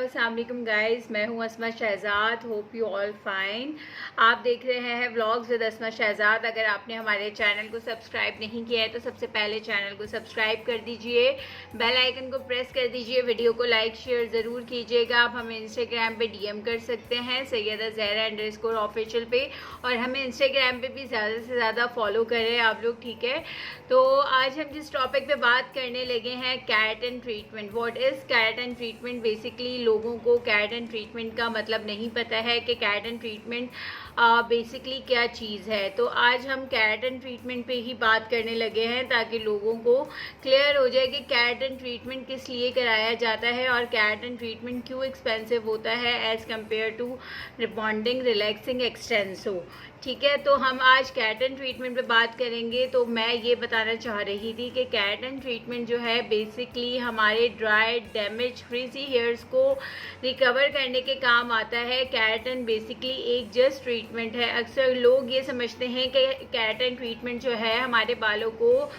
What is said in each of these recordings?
अस्सलाम वालेकुम गाइस, मैं हूं Asma Shahzad. Hope you all fine. आप देख रहे हैं व्लॉग्स विद अस्मा शहजाद। अगर आपने हमारे चैनल को सब्सक्राइब नहीं किया है तो सबसे पहले चैनल को सब्सक्राइब कर दीजिए, बेल आइकन को प्रेस कर दीजिए, वीडियो को लाइक शेयर ज़रूर कीजिएगा। आप हमें इंस्टाग्राम पे डीएम कर सकते हैं सैयदा ज़हरा _ऑफिशियल पे, और हमें इंस्टाग्राम पे भी ज़्यादा से ज़्यादा फॉलो करें आप लोग, ठीक है। तो आज हम जिस टॉपिक पे बात करने लगे हैं, keratin treatment. What is keratin treatment? Basically लोगों को केराटिन ट्रीटमेंट का मतलब नहीं पता है कि केराटिन ट्रीटमेंट बेसिकली क्या चीज़ है। तो आज हम केराटिन ट्रीटमेंट पे ही बात करने लगे हैं ताकि लोगों को क्लियर हो जाए कि केराटिन ट्रीटमेंट किस लिए कराया जाता है और केराटिन ट्रीटमेंट क्यों एक्सपेंसिव होता है as compare to rebonding, relaxing, extenso, ठीक है। तो हम आज केराटिन ट्रीटमेंट पे बात करेंगे। तो मैं ये बताना चाह रही थी कि केराटिन ट्रीटमेंट जो है बेसिकली हमारे ड्राई, डैमेज, फ्रीजी हेयर्स को रिकवर करने के काम आता है। केराटिन बेसिकली एक जस्ट ट्रीटमेंट है। अक्सर लोग ये समझते हैं कि केराटिन ट्रीटमेंट जो है हमारे बालों को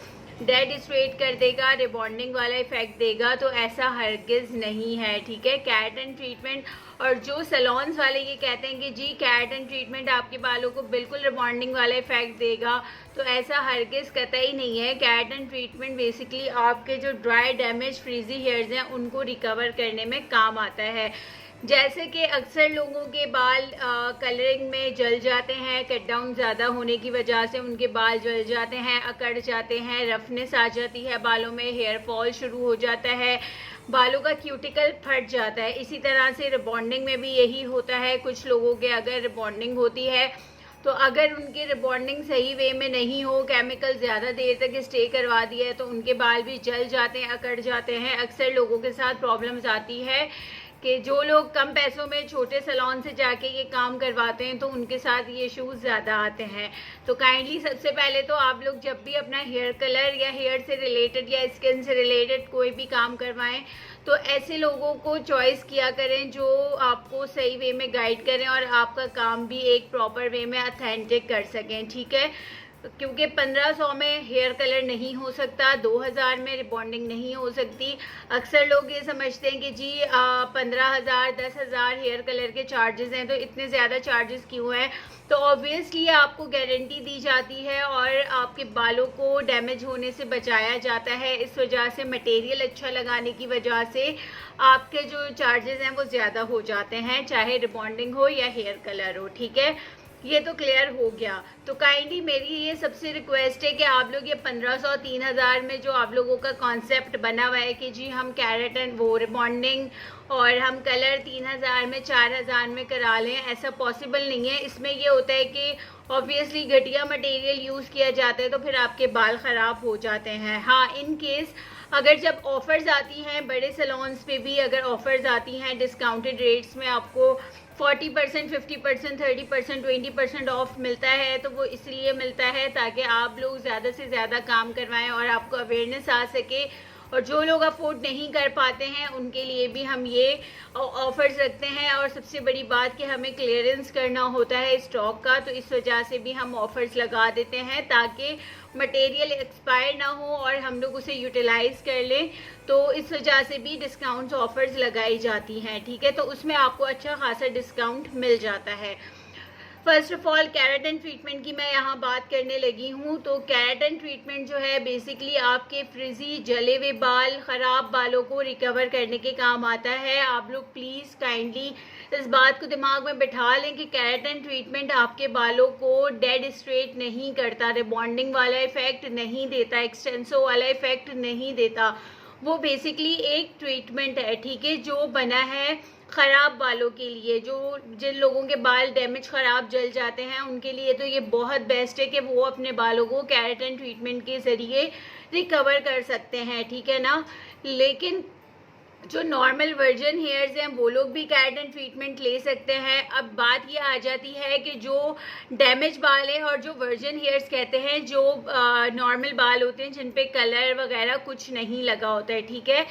डेड स्ट्रेट कर देगा, रिबॉन्डिंग वाला इफेक्ट देगा, तो ऐसा हरगिज़ नहीं है, ठीक है। केराटिन ट्रीटमेंट, और जो सैलून्स वाले ये कहते हैं कि जी केराटिन ट्रीटमेंट आपके बालों को बिल्कुल रिबॉन्डिंग वाला इफेक्ट देगा, तो ऐसा हरगिज़ कतई नहीं है। केराटिन ट्रीटमेंट बेसिकली आपके जो ड्राई, डैमेज, फ्रीजी हेयर्स हैं उनको रिकवर करने में काम आता है। जैसे कि अक्सर लोगों के बाल कलरिंग में जल जाते हैं, कट डाउन ज़्यादा होने की वजह से उनके बाल जल जाते हैं, अकड़ जाते हैं, रफनेस आ जाती है बालों में, हेयर फॉल शुरू हो जाता है, बालों का क्यूटिकल फट जाता है। इसी तरह से रिबॉन्डिंग में भी यही होता है। कुछ लोगों के अगर रिबॉन्डिंग होती है तो अगर उनकी रिबॉन्डिंग सही वे में नहीं हो, केमिकल ज़्यादा देर तक स्टे करवा दिया है, तो उनके बाल भी जल जाते हैं, अकड़ जाते हैं। अक्सर लोगों के साथ प्रॉब्लम्स आती है कि जो लोग कम पैसों में छोटे सैलून से जाके ये काम करवाते हैं तो उनके साथ ये इश्यूज़ ज़्यादा आते हैं। तो काइंडली सबसे पहले तो आप लोग जब भी अपना हेयर कलर या हेयर से रिलेटेड या स्किन से रिलेटेड कोई भी काम करवाएं तो ऐसे लोगों को चॉइस किया करें जो आपको सही वे में गाइड करें और आपका काम भी एक प्रॉपर वे में ऑथेंटिक कर सकें, ठीक है। क्योंकि 1500 में हेयर कलर नहीं हो सकता, 2000 में रिबॉन्डिंग नहीं हो सकती। अक्सर लोग ये समझते हैं कि जी 15,000, 10,000 हेयर कलर के चार्जेस हैं, तो इतने ज़्यादा चार्जेस क्यों हैं? तो ऑब्वियसली आपको गारंटी दी जाती है और आपके बालों को डैमेज होने से बचाया जाता है। इस वजह से मटेरियल अच्छा लगाने की वजह से आपके जो चार्जेस हैं वो ज़्यादा हो जाते हैं, चाहे रिबॉन्डिंग हो या हेयर कलर हो, ठीक है। ये तो क्लियर हो गया। तो काइंडली मेरी ये सबसे रिक्वेस्ट है कि आप लोग ये 1500, 3000 में जो आप लोगों का कॉन्सेप्ट बना हुआ है कि जी हम केराटिन, वो रिबॉन्डिंग और हम कलर 3000 में, 4000 में करा लें, ऐसा पॉसिबल नहीं है। इसमें ये होता है कि ऑब्वियसली घटिया मटेरियल यूज़ किया जाता है तो फिर आपके बाल ख़राब हो जाते हैं। हाँ, इन केस अगर जब ऑफ़र्स आती हैं बड़े सैलून्स पे भी, अगर ऑफ़र्स आती हैं डिस्काउंटेड रेट्स में आपको 40%, 50%, 30%, 20% ऑफ मिलता है, तो वो इसलिए मिलता है ताकि आप लोग ज़्यादा से ज़्यादा काम करवाएं और आपको अवेयरनेस आ सके। और जो लोग अफोर्ड नहीं कर पाते हैं उनके लिए भी हम ये ऑफर्स रखते हैं। और सबसे बड़ी बात कि हमें क्लियरेंस करना होता है स्टॉक का, तो इस वजह से भी हम ऑफर्स लगा देते हैं ताकि मटेरियल एक्सपायर ना हो और हम लोग उसे यूटिलाइज़ कर लें। तो इस वजह से भी डिस्काउंट्स ऑफर्स लगाई जाती हैं, ठीक है। तो उसमें आपको अच्छा खासा डिस्काउंट मिल जाता है। First of all keratin treatment की मैं यहाँ बात करने लगी हूँ। तो केराटिन ट्रीटमेंट जो है बेसिकली आपके फ्रिजी, जले हुए बाल, ख़राब बालों को रिकवर करने के काम आता है। आप लोग प्लीज़ काइंडली इस बात को दिमाग में बिठा लें कि केराटिन ट्रीटमेंट आपके बालों को डेड स्ट्रेट नहीं करता, रिबॉन्डिंग वाला इफेक्ट नहीं देता, एक्सटेंसो वाला इफेक्ट नहीं देता। वो बेसिकली एक ट्रीटमेंट है, ठीक है, जो बना है ख़राब बालों के लिए। जो जिन लोगों के बाल डैमेज, ख़राब, जल जाते हैं उनके लिए तो ये बहुत बेस्ट है कि वो अपने बालों को केराटिन ट्रीटमेंट के ज़रिए रिकवर कर सकते हैं, ठीक है ना। लेकिन जो नॉर्मल वर्जन हेयर्स हैं वो लोग भी केराटिन ट्रीटमेंट ले सकते हैं। अब बात ये आ जाती है कि जो डैमेज बाल है और जो वर्जन हेयर्स कहते हैं, जो नॉर्मल बाल होते हैं जिन पे कलर वगैरह कुछ नहीं लगा होता है, ठीक है।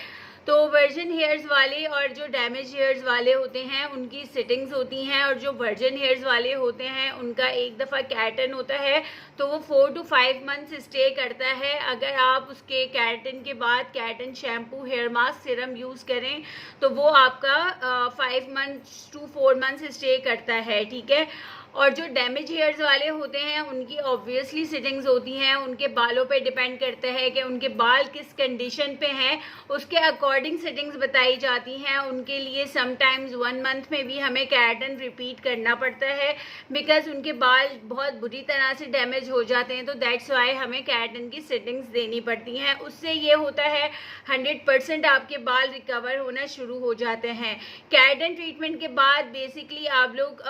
तो वर्जिन हेयर्स वाले और जो डैमेज हेयर्स वाले होते हैं उनकी सिटिंग्स होती हैं, और जो वर्जिन हेयर्स वाले होते हैं उनका एक दफ़ा केराटिन होता है तो वो 4 to 5 मंथ्स स्टे करता है। अगर आप उसके केराटिन के बाद keratin shampoo, hair mask, serum use करें तो वो आपका 5 months to 4 months स्टे करता है, ठीक है। और जो डैमेज हेयर्स वाले होते हैं उनकी ऑब्वियसली सिटिंग्स होती हैं, उनके बालों पे डिपेंड करता है कि उनके बाल किस कंडीशन पे हैं, उसके अकॉर्डिंग सिटिंग्स बताई जाती हैं। उनके लिए समटाइम्स 1 month में भी हमें केराटिन रिपीट करना पड़ता है, बिकॉज उनके बाल बहुत बुरी तरह से डैमेज हो जाते हैं, तो दैट्स वाई हमें केराटिन की सिटिंग्स देनी पड़ती हैं। उससे ये होता है 100% आपके बाल रिकवर होना शुरू हो जाते हैं। केराटिन ट्रीटमेंट के बाद बेसिकली आप लोग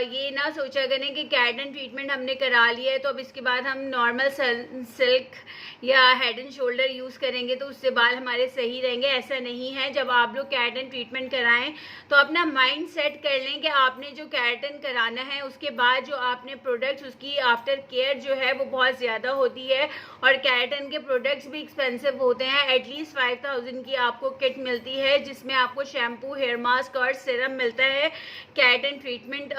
ये ना सोचा करें कि केराटिन ट्रीटमेंट हमने करा लिया है तो अब इसके बाद हम नॉर्मल सिल्क या हेड एंड शोल्डर यूज़ करेंगे तो उससे बाल हमारे सही रहेंगे। ऐसा नहीं है। जब आप लोग केराटिन ट्रीटमेंट कराएं तो अपना माइंड सेट कर लें कि आपने जो केराटिन कराना है उसके बाद जो आपने प्रोडक्ट्स, उसकी आफ्टर केयर जो है वो बहुत ज़्यादा होती है, और केराटिन के प्रोडक्ट्स भी एक्सपेंसिव होते हैं। एटलीस्ट 5000 की आपको किट मिलती है जिसमें आपको शैम्पू, हेयर मास्क और सिरम मिलता है। केराटिन ट्रीटमेंट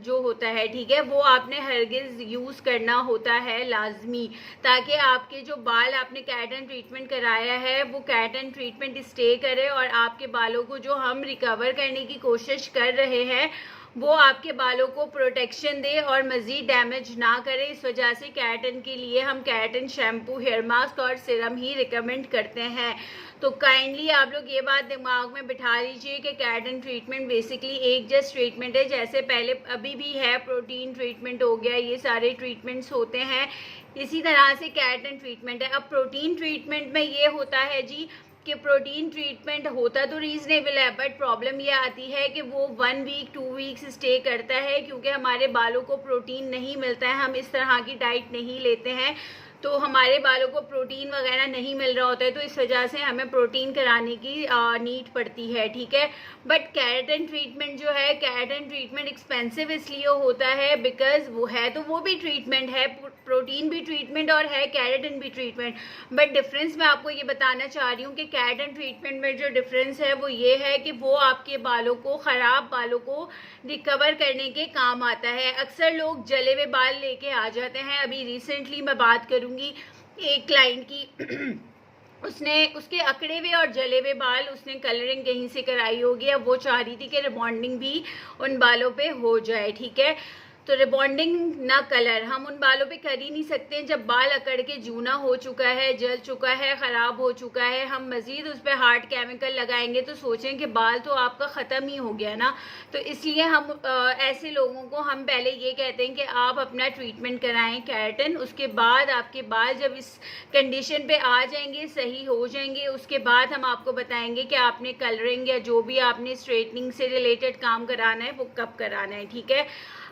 जो होता है, ठीक है, वो आपने हरगिज़ यूज़ करना होता है लाजमी, ताकि आपके जो बाल आपने केराटिन ट्रीटमेंट कराया है वो केराटिन ट्रीटमेंट स्टे करे और आपके बालों को जो हम रिकवर करने की कोशिश कर रहे हैं वो आपके बालों को प्रोटेक्शन दे और मज़ीद डैमेज ना करे। इस वजह से केराटिन के लिए हम केराटिन शैम्पू, हेयर मास्क और सिरम ही रिकमेंड करते हैं। तो काइंडली आप लोग ये बात दिमाग में बिठा लीजिए कि केराटिन ट्रीटमेंट बेसिकली एक जस्ट ट्रीटमेंट है, जैसे पहले अभी भी है, प्रोटीन ट्रीटमेंट हो गया, ये सारे ट्रीटमेंट्स होते हैं, इसी तरह से केराटिन ट्रीटमेंट है। अब प्रोटीन ट्रीटमेंट में ये होता है जी कि प्रोटीन ट्रीटमेंट होता तो रीज़नेबल है, बट प्रॉब्लम ये आती है कि वो 1 week 2 weeks स्टे करता है, क्योंकि हमारे बालों को प्रोटीन नहीं मिलता है, हम इस तरह की डाइट नहीं लेते हैं, तो हमारे बालों को प्रोटीन वगैरह नहीं मिल रहा होता है, तो इस वजह से हमें प्रोटीन कराने की नीड पड़ती है, ठीक है। बट केराटिन ट्रीटमेंट जो है, केराटिन ट्रीटमेंट एक्सपेंसिव इसलिए होता है बिकॉज वो है तो वो भी ट्रीटमेंट है, प्रोटीन भी ट्रीटमेंट और है केराटिन भी ट्रीटमेंट। बट डिफरेंस मैं आपको ये बताना चाह रही हूँ कि केराटिन ट्रीटमेंट में जो डिफरेंस है वो ये है कि वो आपके बालों को, ख़राब बालों को रिकवर करने के काम आता है। अक्सर लोग जले हुए बाल लेके आ जाते हैं। अभी रिसेंटली मैं बात करूँगी एक क्लाइंट की उसने उसके अकड़े हुए और जले हुए बाल, उसने कलरिंग कहीं से कराई होगी, अब वो चाह रही थी कि रिबॉन्डिंग भी उन बालों पे हो जाए, ठीक है। तो रिबॉन्डिंग ना कलर हम उन बालों पे कर ही नहीं सकते। जब बाल अकड़ के जूना हो चुका है, जल चुका है, ख़राब हो चुका है, हम मज़ीद उस पर हार्ड केमिकल लगाएंगे तो सोचें कि बाल तो आपका ख़त्म ही हो गया ना। तो इसलिए हम ऐसे लोगों को हम पहले ये कहते हैं कि आप अपना ट्रीटमेंट कराएं केराटिन, उसके बाद आपके बाल जब इस कंडीशन पे आ जाएंगे, सही हो जाएंगे, उसके बाद हम आपको बताएंगे कि आपने कलरिंग या जो भी आपने स्ट्रेटनिंग से रिलेटेड काम कराना है वो कब कराना है, ठीक है।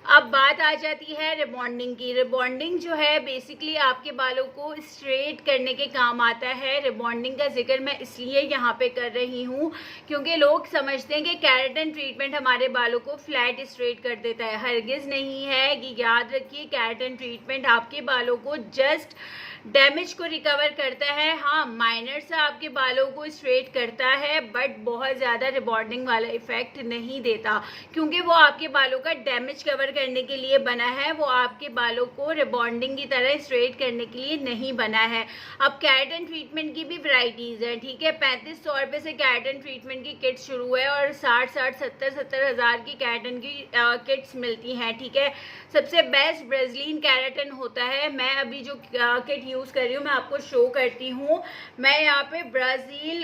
अब बात आ जाती है रिबॉन्डिंग की। रिबॉन्डिंग जो है बेसिकली आपके बालों को स्ट्रेट करने के काम आता है। रिबॉन्डिंग का जिक्र मैं इसलिए यहाँ पे कर रही हूँ क्योंकि लोग समझते हैं कि केराटिन ट्रीटमेंट हमारे बालों को फ्लैट स्ट्रेट कर देता है। हरगिज़ नहीं है। ये याद रखिए, केराटिन ट्रीटमेंट आपके बालों को जस्ट डैमेज को रिकवर करता है। हाँ, माइनर सा आपके बालों को स्ट्रेट करता है, बट बहुत ज़्यादा रिबॉन्डिंग वाला इफेक्ट नहीं देता, क्योंकि वो आपके बालों का डैमेज कवर करने के लिए बना है, वो आपके बालों को रिबॉन्डिंग की तरह स्ट्रेट करने के लिए नहीं बना है। अब केराटिन ट्रीटमेंट की भी वैरायटीज़ हैं, ठीक है। 3500 रुपये से केराटिन ट्रीटमेंट की किट शुरू है और 60-70 हज़ार की केराटिन की किट्स मिलती हैं, ठीक है। सबसे बेस्ट ब्राज़ीलियन केराटिन होता है। मैं अभी जो किट यूज़ कर रही हूँ मैं आपको शो करती हूँ। मैं यहाँ पे ब्राज़ील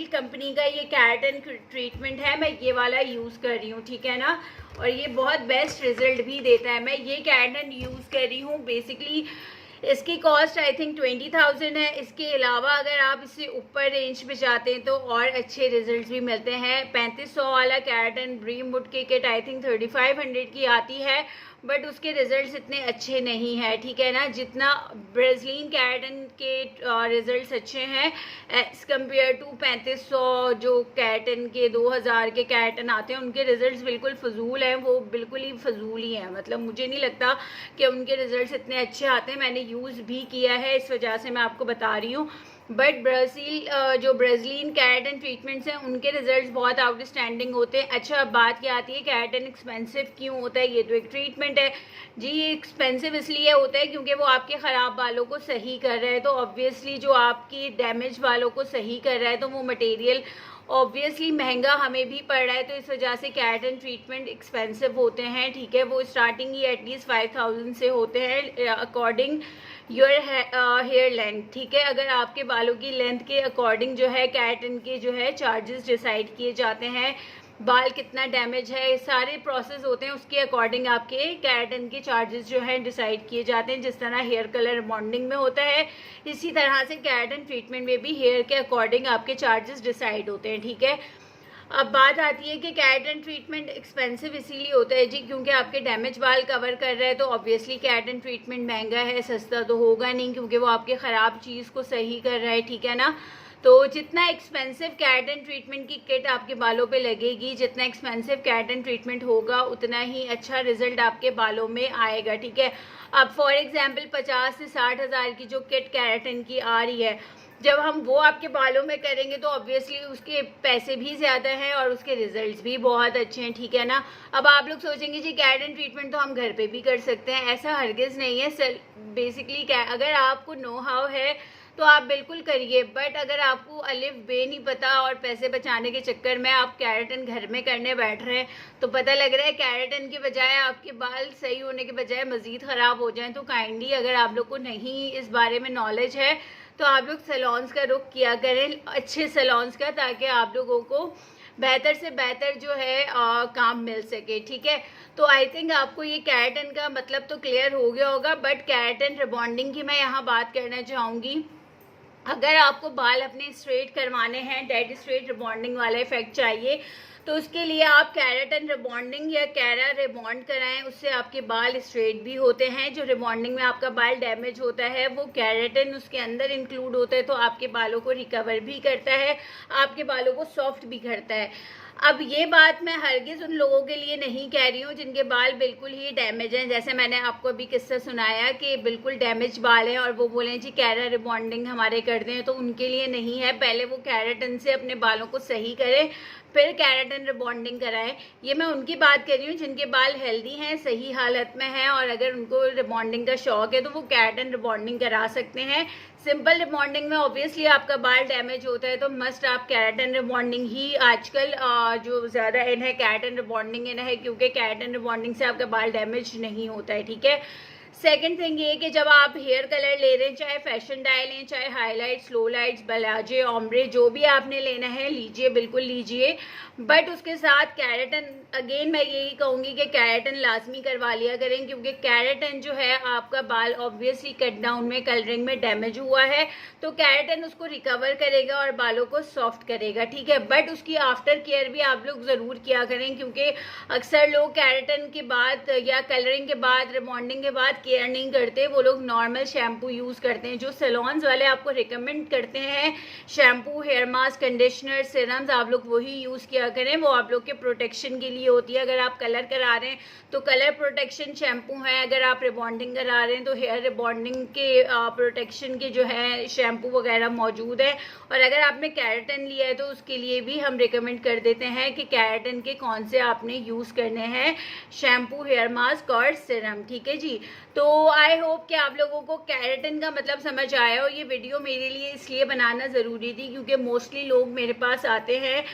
कंपनी का ये केराटिन ट्रीटमेंट है, मैं ये वाला यूज़ कर रही हूँ, ठीक है ना। और ये बहुत बेस्ट रिजल्ट भी देता है। मैं ये केराटिन यूज़ कर रही हूँ। बेसिकली इसकी कॉस्ट आई थिंक 20,000 है। इसके अलावा अगर आप इससे ऊपर रेंज पे जाते हैं तो और अच्छे रिजल्ट्स भी मिलते हैं। 3500 वाला केराटिन ड्रीम वुड की किट आई थिंक 3500 की आती है, बट उसके रिजल्ट्स इतने अच्छे नहीं हैं, ठीक है ना, जितना ब्राज़ीलियन केराटिन के रिजल्ट्स अच्छे हैं एज़ कम्पेयर टू 3500 जो केराटिन के 2000 के केराटिन आते हैं, उनके रिजल्ट्स बिल्कुल फजूल हैं। वो बिल्कुल ही फजूल ही हैं। मतलब मुझे नहीं लगता कि उनके रिजल्ट्स इतने अच्छे आते हैं। मैंने यूज़ भी किया है, इस वजह से मैं आपको बता रही हूँ। बट जो ब्राज़ीलियन केराटिन ट्रीटमेंट्स हैं उनके रिजल्ट्स बहुत आउटस्टैंडिंग होते हैं। अच्छा, अब बात क्या आती है, केराटिन एक्सपेंसिव क्यों होता है? ये तो एक ट्रीटमेंट है जी। ये एक्सपेंसिव इसलिए होता है क्योंकि वो आपके ख़राब बालों को सही कर रहा है। तो ऑब्वियसली जो आपकी डैमेज बालों को सही कर रहा है तो वो मटेरियल ऑब्वियसली महंगा हमें भी पड़ रहा है। तो इस वजह से केराटिन ट्रीटमेंट एक्सपेंसिव होते हैं, ठीक है। वो स्टार्टिंग ही एटलीस्ट 5000 से होते हैं अकॉर्डिंग योर हेयर लेंथ, ठीक है। अगर आपके बालों की लेंथ के अकॉर्डिंग जो है केराटिन के जो है चार्जेस डिसाइड किए जाते हैं। बाल कितना डैमेज है, सारे प्रोसेस होते हैं, उसके अकॉर्डिंग आपके केराटिन के चार्जेस जो है डिसाइड किए जाते हैं। जिस तरह हेयर कलर रिबॉन्डिंग में होता है, इसी तरह से केराटिन ट्रीटमेंट में भी हेयर के अकॉर्डिंग आपके चार्जेस डिसाइड होते हैं, ठीक है। अब बात आती है कि केराटिन ट्रीटमेंट एक्सपेंसिव इसीलिए होता है जी क्योंकि आपके डैमेज बाल कवर कर रहा है। तो ऑब्वियसली केराटिन ट्रीटमेंट महंगा है, सस्ता तो होगा नहीं क्योंकि वो आपके ख़राब चीज़ को सही कर रहा है, ठीक है ना। तो जितना एक्सपेंसिव केराटिन ट्रीटमेंट की किट आपके बालों पे लगेगी, जितना एक्सपेंसिव केराटिन ट्रीटमेंट होगा, उतना ही अच्छा रिजल्ट आपके बालों में आएगा, ठीक है। अब फॉर एग्जांपल 50 से 60 हज़ार की जो किट केराटिन की आ रही है, जब हम वो आपके बालों में करेंगे तो ऑब्वियसली उसके पैसे भी ज़्यादा हैं और उसके रिजल्ट्स भी बहुत अच्छे हैं, ठीक है ना। अब आप लोग सोचेंगे जी केराटिन ट्रीटमेंट तो हम घर पे भी कर सकते हैं, ऐसा हरगिज़ नहीं है। बेसिकली क्या, अगर आपको नो हाउ है तो आप बिल्कुल करिए, बट अगर आपको अलिफ बे नहीं पता और पैसे बचाने के चक्कर में आप केराटिन घर में करने बैठ रहे हैं तो पता लग रहा है केराटिन के बजाय आपके बाल सही होने के बजाय मज़ीद ख़राब हो जाएं, तो काइंडली अगर आप लोग को नहीं इस बारे में नॉलेज है तो आप लोग सैलून्स का रुख किया करें, अच्छे सैलून्स का, ताकि आप लोगों को बेहतर से बेहतर जो है काम मिल सके, ठीक है। तो आई थिंक आपको ये केराटिन का मतलब तो क्लियर हो गया होगा। बट केराटिन रिबॉन्डिंग की मैं यहाँ बात करना चाहूँगी। अगर आपको बाल अपने स्ट्रेट करवाने हैं, डेड स्ट्रेट रिबॉन्डिंग वाला इफेक्ट चाहिए, तो उसके लिए आप केराटिन रिबॉन्डिंग या कैरा रिबॉन्ड कराएं। उससे आपके बाल स्ट्रेट भी होते हैं। जो रिबॉन्डिंग में आपका बाल डैमेज होता है वो केराटिन उसके अंदर इंक्लूड होता है, तो आपके बालों को रिकवर भी करता है, आपके बालों को सॉफ्ट भी करता है। अब ये बात मैं हरगिज़ उन लोगों के लिए नहीं कह रही हूँ जिनके बाल बिल्कुल ही डैमेज हैं, जैसे मैंने आपको अभी किस्सा सुनाया कि बिल्कुल डैमेज बाल हैं और वो बोलें जी कैरा रिबॉन्डिंग हमारे कर दें, तो उनके लिए नहीं है। पहले वो केराटिन से अपने बालों को सही करें, फिर केराटिन रिबॉन्डिंग कराएं। ये मैं उनकी बात कर रही हूँ जिनके बाल हेल्दी हैं, सही हालत में हैं, और अगर उनको रिबॉन्डिंग का शौक है तो वो केराटिन रिबॉन्डिंग करा सकते हैं। सिंपल रिबॉन्डिंग में ऑब्वियसली आपका बाल डैमेज होता है तो मस्ट आप केराटिन रिबॉन्डिंग ही आजकल जो ज़्यादा इन है केराटिन रिबॉन्डिंग इन है, क्योंकि केराटिन रिबॉन्डिंग से आपका बाल डैमेज नहीं होता है, ठीक है। सेकंड थिंग ये कि जब आप हेयर कलर ले रहे हैं, चाहे फैशन डाई लें, चाहे हाईलाइट्स, लो लाइट्स, बलाजे, ओम्ब्रे, जो भी आपने लेना है लीजिए, बिल्कुल लीजिए। बट उसके साथ केराटिन, अगेन मैं यही कहूँगी कि केराटिन लाजमी करवा लिया करें, क्योंकि केराटिन जो है आपका बाल ऑब्वियसली कट डाउन में, कलरिंग में डैमेज हुआ है, तो केराटिन उसको रिकवर करेगा और बालों को सॉफ्ट करेगा, ठीक है। बट उसकी आफ्टर केयर भी आप लोग ज़रूर किया करें, क्योंकि अक्सर लोग केराटिन के बाद या कलरिंग के बाद, रिबॉन्डिंग के बाद केयर नहीं करते। वो लोग नॉर्मल शैम्पू यूज़ करते हैं। जो सैलून्स वाले आपको रिकमेंड करते हैं shampoo, hair mask, conditioner, serums, आप लोग वही यूज़ किया करें। वो आप लोग के प्रोटेक्शन के लिए होती है। अगर आप कलर करा रहे हैं तो कलर प्रोटेक्शन शैम्पू है, अगर आप रिबॉन्डिंग करा रहे हैं तो हेयर रिबॉन्डिंग के प्रोटेक्शन के जो है शैम्पू वगैरह मौजूद है। और अगर आपने केराटिन लिया है तो उसके लिए भी हम रिकमेंड कर देते हैं कि केराटिन के कौन से आपने यूज़ करने हैं शैम्पू, हेयर मास्क और सीरम, ठीक है जी। तो आई होप कि आप लोगों को केराटिन का मतलब समझ आया हो। ये वीडियो मेरे लिए इसलिए बनाना ज़रूरी थी क्योंकि मोस्टली लोग मेरे पास आते हैं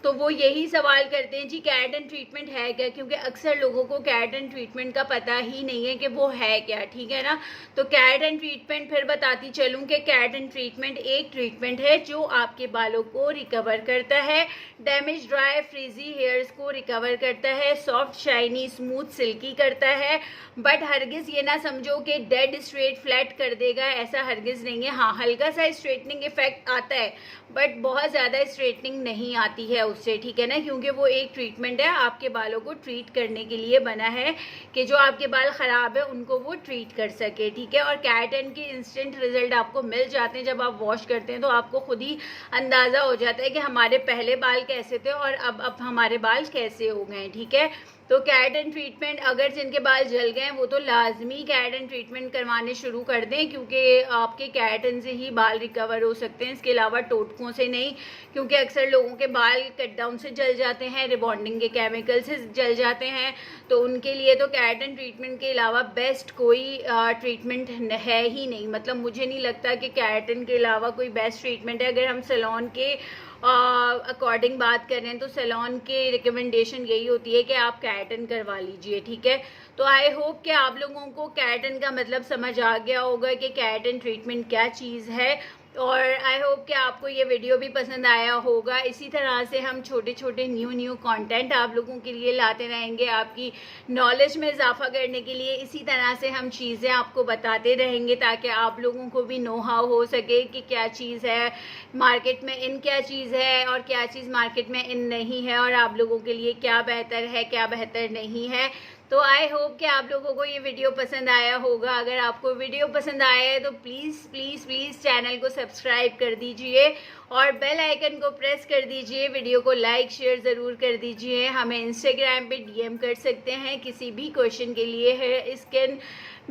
तो वो यही सवाल करते हैं जी केराटिन ट्रीटमेंट है क्या, क्योंकि अक्सर लोगों को केराटिन ट्रीटमेंट का पता ही नहीं है कि वो है क्या, ठीक है ना। तो केराटिन ट्रीटमेंट फिर बताती चलूँ कि केराटिन ट्रीटमेंट एक ट्रीटमेंट है जो आपके बालों को रिकवर करता है, डैमेज, ड्राई, फ्रीजी हेयर्स को रिकवर करता है, सॉफ्ट, शाइनी, स्मूथ, सिल्की करता है। बट हरगिज़ ये ना समझो कि डेड स्ट्रेट फ्लैट कर देगा, ऐसा हरगिज़ नहीं है। हाँ, हल्का सा स्ट्रेटनिंग इफेक्ट आता है बट बहुत ज़्यादा स्ट्रेटनिंग नहीं आती है उससे, ठीक है ना, क्योंकि वो एक ट्रीटमेंट है, आपके बालों को ट्रीट करने के लिए बना है कि जो आपके बाल ख़राब है उनको वो ट्रीट कर सके, ठीक है। और केराटिन के इंस्टेंट रिजल्ट आपको मिल जाते हैं जब आप वॉश करते हैं, तो आपको खुद ही अंदाज़ा हो जाता है कि हमारे पहले बाल कैसे थे और अब हमारे बाल कैसे हो गए, ठीक है। तो केराटिन ट्रीटमेंट अगर जिनके बाल जल गए हैं वो तो लाजमी केराटिन ट्रीटमेंट करवाने शुरू कर दें, क्योंकि आपके केराटिन से ही बाल रिकवर हो सकते हैं, इसके अलावा टोटकों से नहीं। क्योंकि अक्सर लोगों के बाल कट डाउन से जल जाते हैं, रिबॉन्डिंग के केमिकल से जल जाते हैं, तो उनके लिए तो केराटिन ट्रीटमेंट के अलावा बेस्ट कोई ट्रीटमेंट है ही नहीं। मतलब मुझे नहीं लगता कि केराटिन के अलावा कोई बेस्ट ट्रीटमेंट है। अगर हम सैलून के अकॉर्डिंग बात करें तो सैलून के रिकमेंडेशन यही होती है कि आप केराटिन करवा लीजिए, ठीक है। तो आई होप कि आप लोगों को केराटिन का मतलब समझ आ गया होगा कि केराटिन ट्रीटमेंट क्या चीज़ है, और आई होप कि आपको ये वीडियो भी पसंद आया होगा। इसी तरह से हम छोटे छोटे न्यू कंटेंट आप लोगों के लिए लाते रहेंगे, आपकी नॉलेज में इजाफा करने के लिए। इसी तरह से हम चीज़ें आपको बताते रहेंगे ताकि आप लोगों को भी नो हाउ हो सके कि क्या चीज़ है मार्केट में, इन क्या चीज़ है और क्या चीज़ मार्केट में इन नहीं है, और आप लोगों के लिए क्या बेहतर है क्या बेहतर नहीं है। तो आई होप कि आप लोगों को ये वीडियो पसंद आया होगा। अगर आपको वीडियो पसंद आया है तो प्लीज़ प्लीज़ प्लीज़ चैनल को सब्सक्राइब कर दीजिए और बेल आइकन को प्रेस कर दीजिए। वीडियो को लाइक शेयर ज़रूर कर दीजिए। हमें इंस्टाग्राम पे डीएम कर सकते हैं किसी भी क्वेश्चन के लिए, हेयर स्किन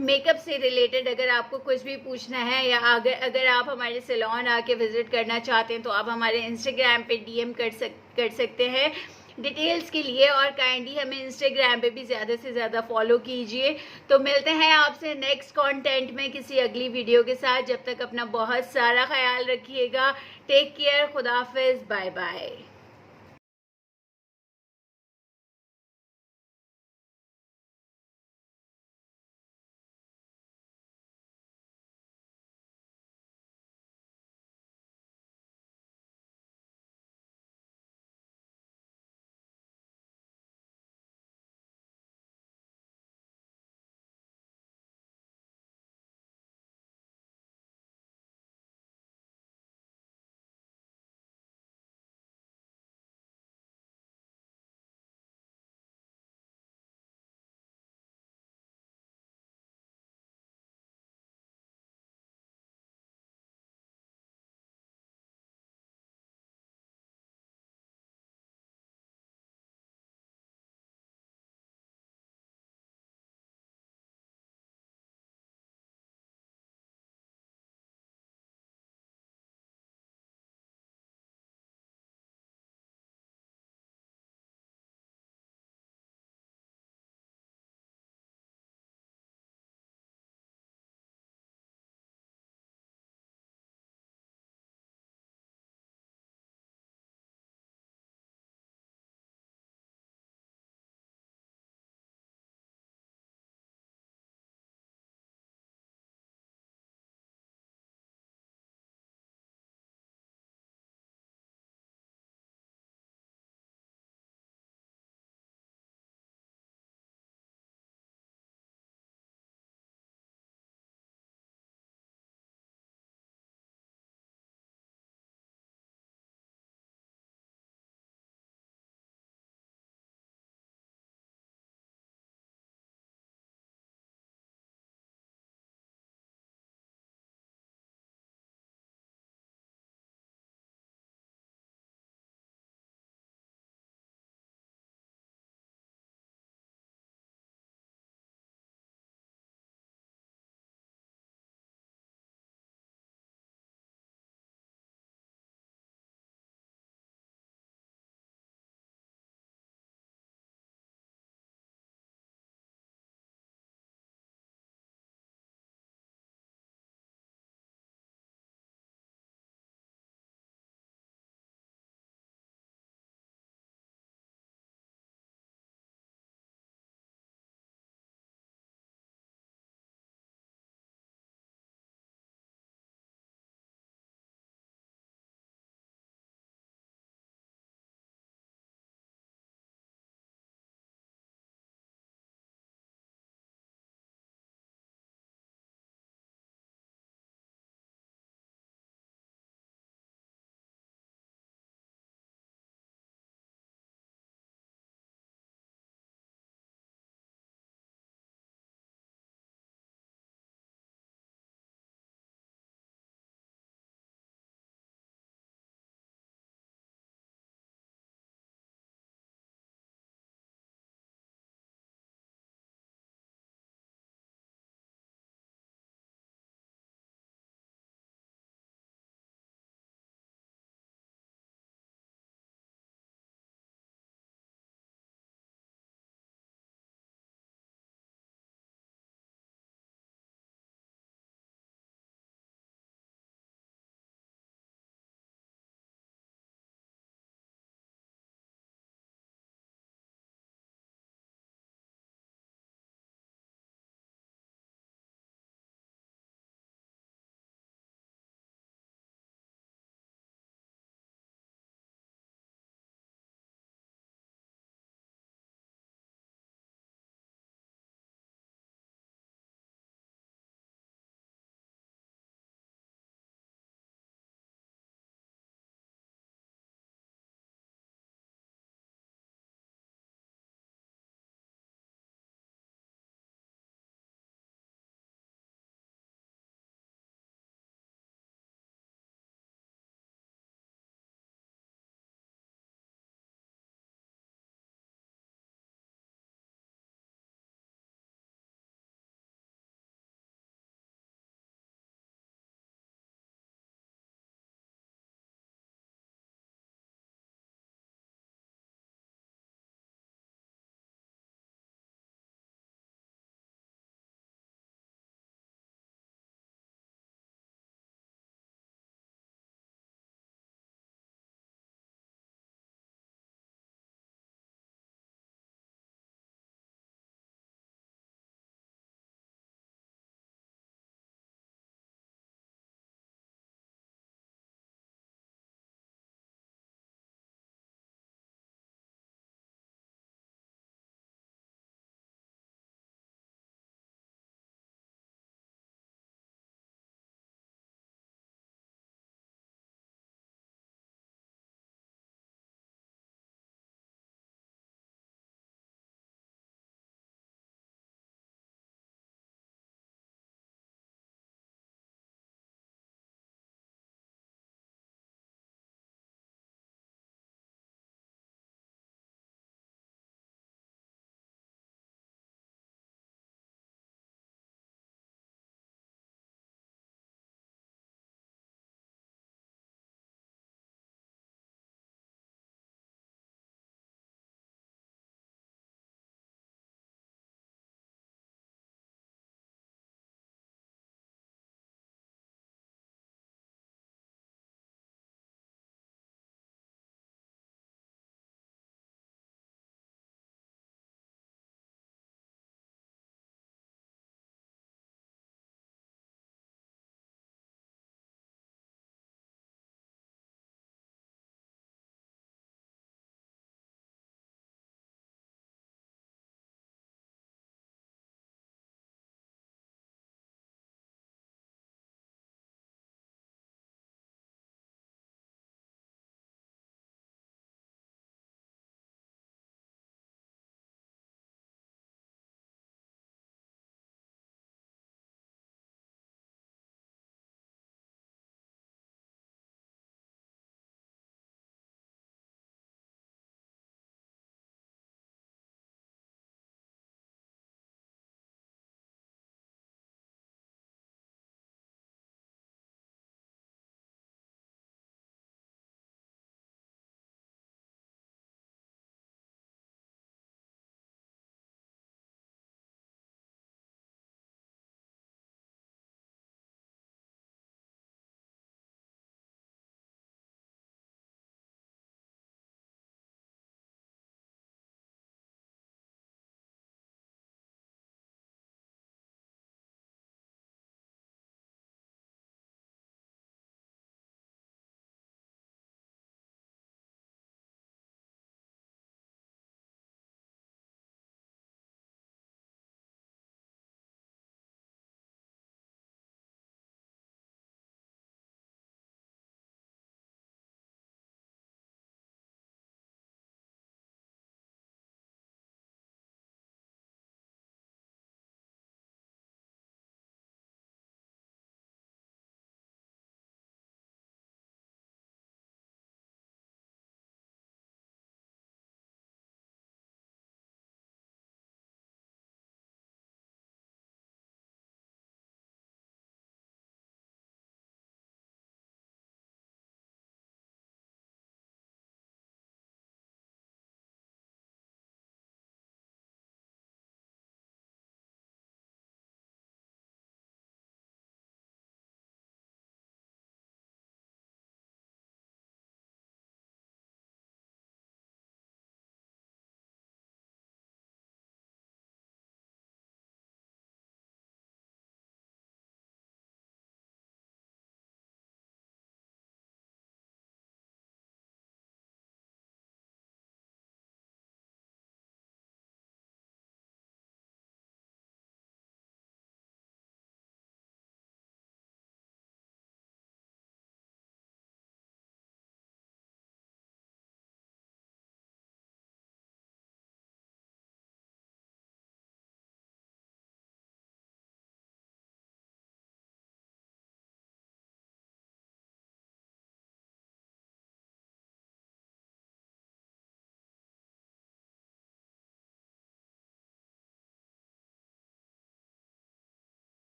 मेकअप से रिलेटेड अगर आपको कुछ भी पूछना है, या अगर आप हमारे सैलून आके विज़िट करना चाहते हैं तो आप हमारे इंस्टाग्राम पे डीएम कर सकते हैं डिटेल्स के लिए। और काइंडली हमें इंस्टाग्राम पे भी ज़्यादा से ज़्यादा फॉलो कीजिए। तो मिलते हैं आपसे नेक्स्ट कंटेंट में किसी अगली वीडियो के साथ। जब तक अपना बहुत सारा ख्याल रखिएगा। टेक केयर, खुदा हाफिज़, बाय बाय।